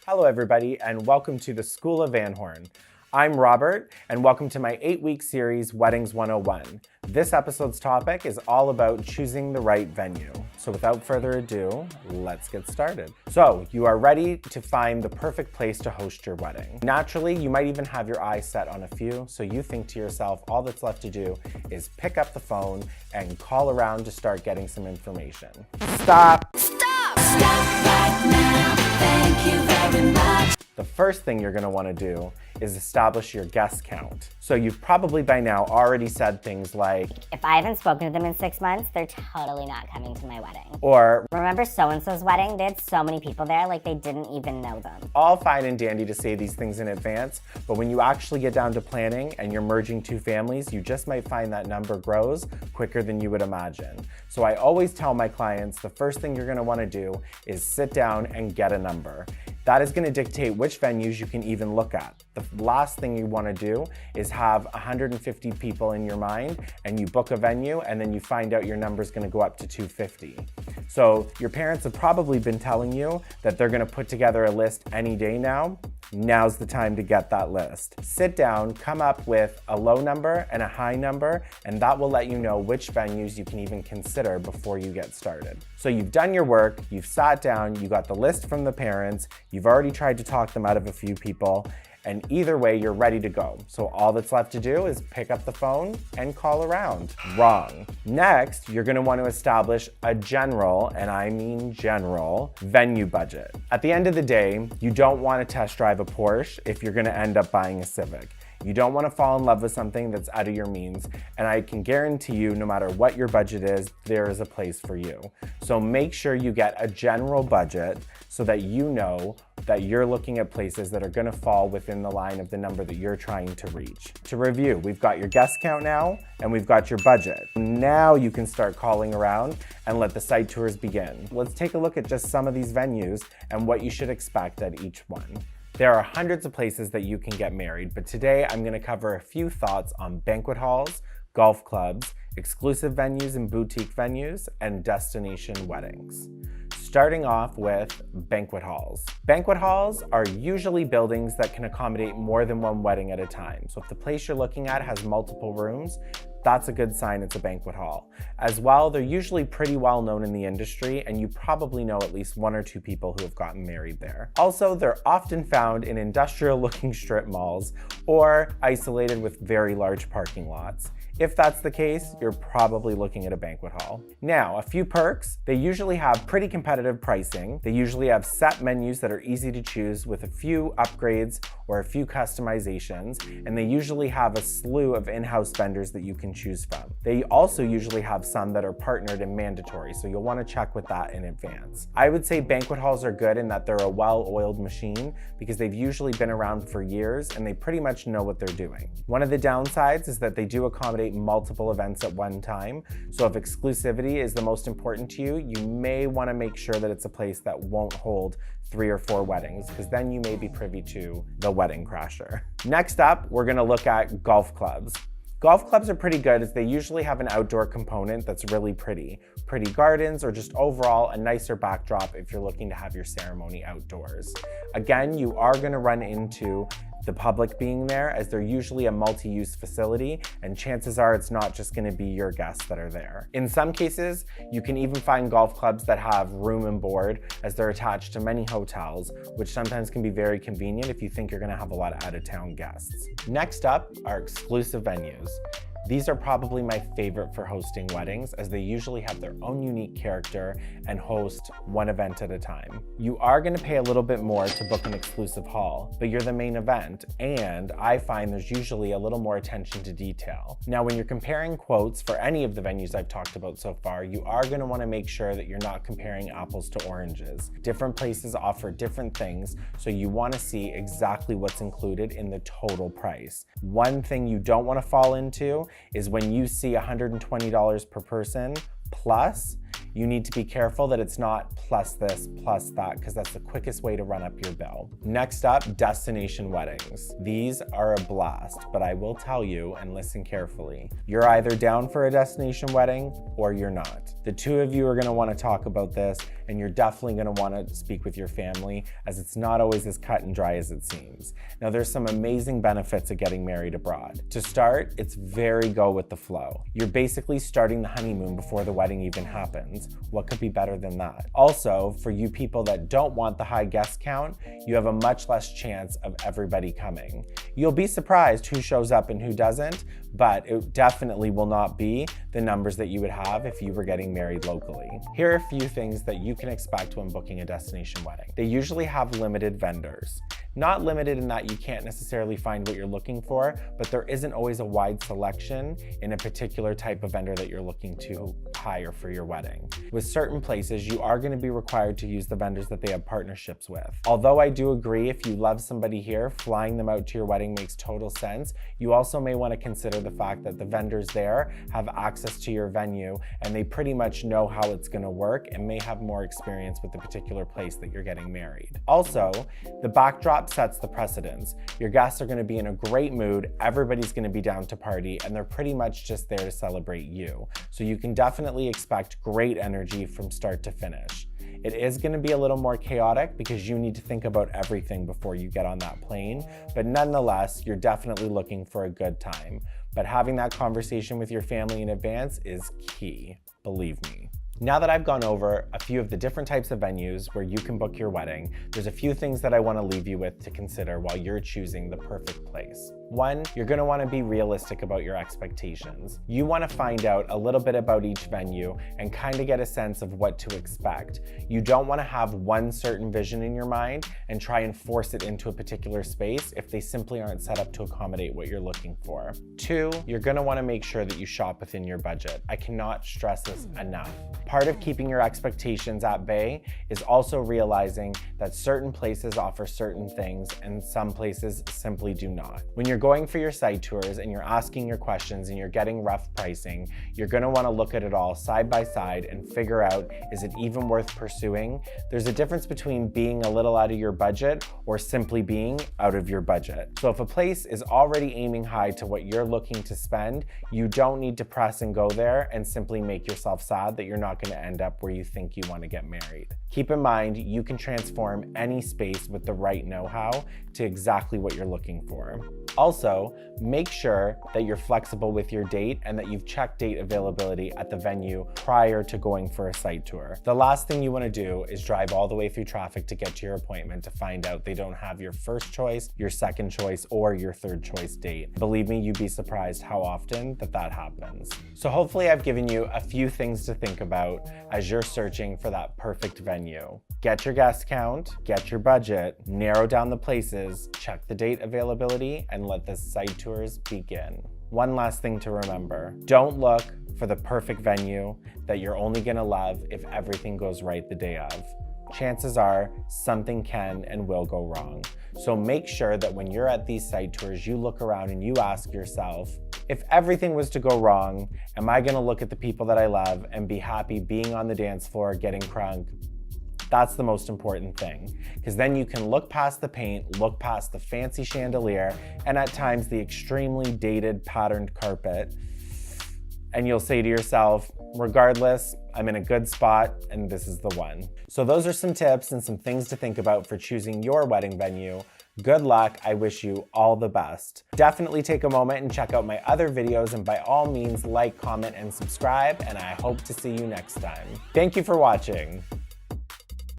Hello everybody and welcome to the School of Van Horne. I'm Robert and welcome to my 8-week series Weddings 101. This episode's topic is all about choosing the right venue. So without further ado, let's get started. So you are ready to find the perfect place to host your wedding. Naturally, you might even have your eyes set on a few, so you think to yourself, all that's left to do is pick up the phone and call around to start getting some information. Stop! Stop! Stop right now. Thank you very much. The first thing you're going to want to do is establish your guest count. So you've probably by now already said things like, if I haven't spoken to them in 6 months, they're totally not coming to my wedding. or Remember so-and-so's wedding? They had so many people there, like they didn't even know them. all fine and dandy to say these things in advance, but when you actually get down to planning and you're merging two families, you just might find that number grows quicker than you would imagine. So I always tell my clients the first thing you're going to want to do is sit down and get a number. That is going to dictate which venues you can even look at. The last thing you want to do is have 150 people in your mind and you book a venue and then you find out your number is going to go up to 250. So your parents have probably been telling you that they're going to put together a list any day now. Now's the time to get that list. Sit down, come up with a low number and a high number, and that will let you know which venues you can even consider before you get started. So you've done your work, you've sat down, you got the list from the parents, you've already tried to talk them out of a few people, and either way, you're ready to go. So all that's left to do is pick up the phone and call around. Wrong. Next, you're gonna want to establish a general, and I mean general, venue budget. At the end of the day, you don't want to test drive a Porsche if you're gonna end up buying a Civic. You don't want to fall in love with something that's out of your means, and I can guarantee you, no matter what your budget is, there is a place for you. So make sure you get a general budget so that you know that you're looking at places that are going to fall within the line of the number that you're trying to reach. To review, we've got your guest count now, and we've got your budget. Now you can start calling around and let the site tours begin. Let's take a look at just some of these venues and what you should expect at each one. There are hundreds of places that you can get married, but today I'm going to cover a few thoughts on banquet halls, golf clubs, exclusive venues and boutique venues, and destination weddings. Starting off with banquet halls. Banquet halls are usually buildings that can accommodate more than one wedding at a time. So if the place you're looking at has multiple rooms, that's a good sign it's a banquet hall. As well, they're usually pretty well known in the industry, and you probably know at least 1 or 2 people who have gotten married there. Also, they're often found in industrial-looking strip malls or isolated with very large parking lots. If that's the case, you're probably looking at a banquet hall. Now, a few perks. They usually have pretty competitive pricing. They usually have set menus that are easy to choose with a few upgrades or a few customizations, and they usually have a slew of in-house vendors that you can choose from. They also usually have some that are partnered and mandatory, so you'll want to check with that in advance. I would say banquet halls are good in that they're a well-oiled machine because they've usually been around for years and they pretty much know what they're doing. One of the downsides is that they do accommodate multiple events at one time, so if exclusivity is the most important to you, you may want to make sure that it's a place that won't hold 3 or 4 weddings, because then you may be privy to the wedding crasher. Next up, we're going to look at golf clubs. Golf clubs are pretty good as they usually have an outdoor component that's really pretty. Pretty gardens or just overall a nicer backdrop if you're looking to have your ceremony outdoors. Again, you are going to run into the public being there as they're usually a multi-use facility, and chances are it's not just going to be your guests that are there. In some cases, you can even find golf clubs that have room and board as they're attached to many hotels, which sometimes can be very convenient if you think you're going to have a lot of out-of-town guests. Next up are exclusive venues. These are probably my favorite for hosting weddings as they usually have their own unique character and host one event at a time. You are going to pay a little bit more to book an exclusive hall, but you're the main event, and I find there's usually a little more attention to detail. Now, when you're comparing quotes for any of the venues I've talked about so far, you are going to want to make sure that you're not comparing apples to oranges. Different places offer different things, so you want to see exactly what's included in the total price. One thing you don't want to fall into is when you see $120 per person plus, you need to be careful that it's not plus this, plus that, because that's the quickest way to run up your bill. Next up, destination weddings. These are a blast, but I will tell you, and listen carefully, you're either down for a destination wedding or you're not. The two of you are gonna wanna talk about this, and you're definitely gonna wanna speak with your family, as it's not always as cut and dry as it seems. Now, there's some amazing benefits of getting married abroad. To start, it's very go with the flow. You're basically starting the honeymoon before the wedding even happens. What could be better than that? Also, for you people that don't want the high guest count, you have a much less chance of everybody coming. You'll be surprised who shows up and who doesn't, but it definitely will not be the numbers that you would have if you were getting married locally. Here are a few things that you can expect when booking a destination wedding. They usually have limited vendors. Not limited in that you can't necessarily find what you're looking for, but there isn't always a wide selection in a particular type of vendor that you're looking to hire for your wedding. With certain places, you are going to be required to use the vendors that they have partnerships with. Although I do agree, if you love somebody here, flying them out to your wedding makes total sense. You also may want to consider the fact that the vendors there have access to your venue and they pretty much know how it's going to work and may have more experience with the particular place that you're getting married. Also, the backdrop sets the precedence. Your guests are going to be in a great mood, everybody's going to be down to party, and they're pretty much just there to celebrate you. So you can definitely expect great energy from start to finish. It is going to be a little more chaotic because you need to think about everything before you get on that plane, but nonetheless, you're definitely looking for a good time. But having that conversation with your family in advance is key, believe me. Now that I've gone over a few of the different types of venues where you can book your wedding, there's a few things that I want to leave you with to consider while you're choosing the perfect place. One, you're going to want to be realistic about your expectations. You want to find out a little bit about each venue and kind of get a sense of what to expect. You don't want to have one certain vision in your mind and try and force it into a particular space if they simply aren't set up to accommodate what you're looking for. Two, you're going to want to make sure that you shop within your budget. I cannot stress this enough. Part of keeping your expectations at bay is also realizing that certain places offer certain things and some places simply do not. When you're going for your site tours and you're asking your questions and you're getting rough pricing, you're going to want to look at it all side by side and figure out, is it even worth pursuing? There's a difference between being a little out of your budget or simply being out of your budget. So if a place is already aiming high to what you're looking to spend, you don't need to press and go there and simply make yourself sad that you're not going to end up where you think you want to get married. Keep in mind, you can transform any space with the right know-how to exactly what you're looking for. Also, make sure that you're flexible with your date and that you've checked date availability at the venue prior to going for a site tour. The last thing you want to do is drive all the way through traffic to get to your appointment to find out they don't have your first choice, your second choice, or your third choice date. Believe me, you'd be surprised how often that happens. So hopefully I've given you a few things to think about as you're searching for that perfect venue. Get your guest count, get your budget, narrow down the places, check the date availability, and let the site tours begin. One last thing to remember, don't look for the perfect venue that you're only gonna love if everything goes right the day of. Chances are something can and will go wrong. So make sure that when you're at these site tours, you look around and you ask yourself, if everything was to go wrong, am I gonna look at the people that I love and be happy being on the dance floor, getting crunk? That's the most important thing, because then you can look past the paint, look past the fancy chandelier, and at times the extremely dated patterned carpet, and you'll say to yourself, regardless, I'm in a good spot and this is the one. So those are some tips and some things to think about for choosing your wedding venue. Good luck, I wish you all the best. Definitely take a moment and check out my other videos, and by all means like, comment, and subscribe, and I hope to see you next time. Thank you for watching.